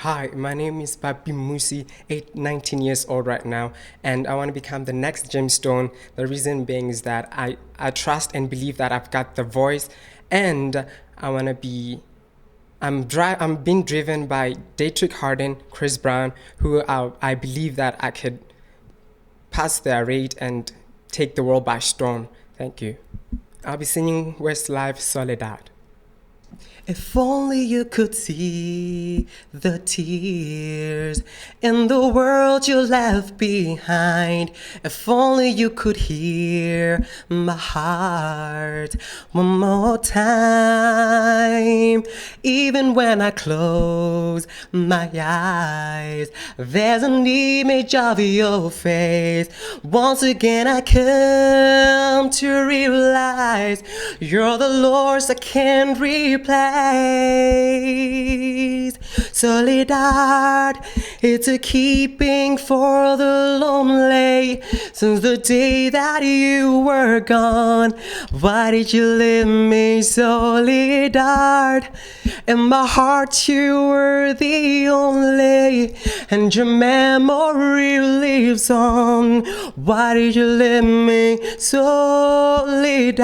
Hi, my name is Khumiso Mmusi, 19 years old right now, and I want to become the next gemstone. The reason being is that I trust and believe that I've got the voice, and I want to be. I'm being driven by Dietrich Harden, Chris Brown, who I believe that I could pass their rate and take the world by storm. Thank you. I'll be singing Westlife Soledad. If only you could see the tears in the world you left behind. If only you could hear my heart one more time. Even when I close my eyes, there's an image of your face. Once again I come to realize you're the Lord's I can't replace. Soledad, it's a keeping for the lonely. Since the day that you were gone, why did you leave me, Soledad? In my heart you were the only, and your memory lives on. Why did you leave me, Soledad?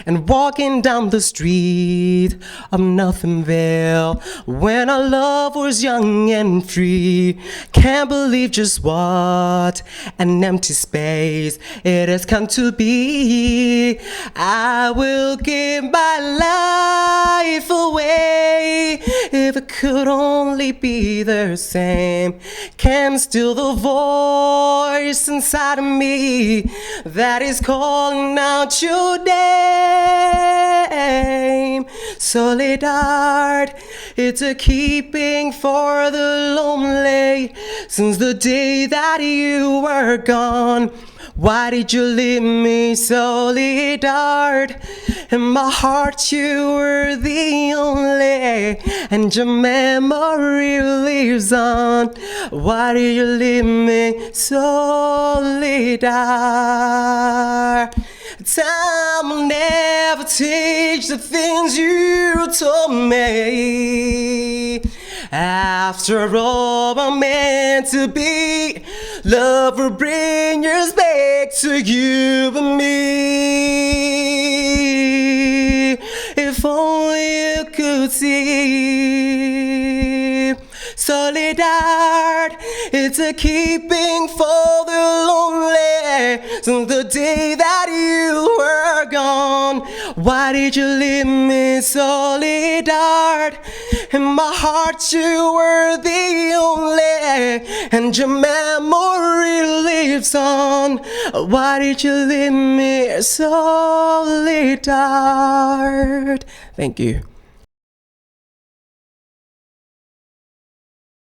And walking down the street of Nothingville, when our love was young and free, can't believe just what an empty space it has come to be. I will give my life away if it could only be the same. Can't still the voice inside of me that is calling out your name. Soledad, it's a keeping for the lonely. Since the day that you were gone, why did you leave me, Soledad? In my heart you were the only, and your memory lives on. Why did you leave me, Soledad? Time will never teach the things you told me. After all, I'm meant to be. Love will bring us back to you and me. If only you could see. Soledad, it's a keeping for the lonely. Since the day that you were gone, why did you leave me, Soledad? In my heart you were the only, and your memory lives on. Why did you leave me, Soledad? Thank you.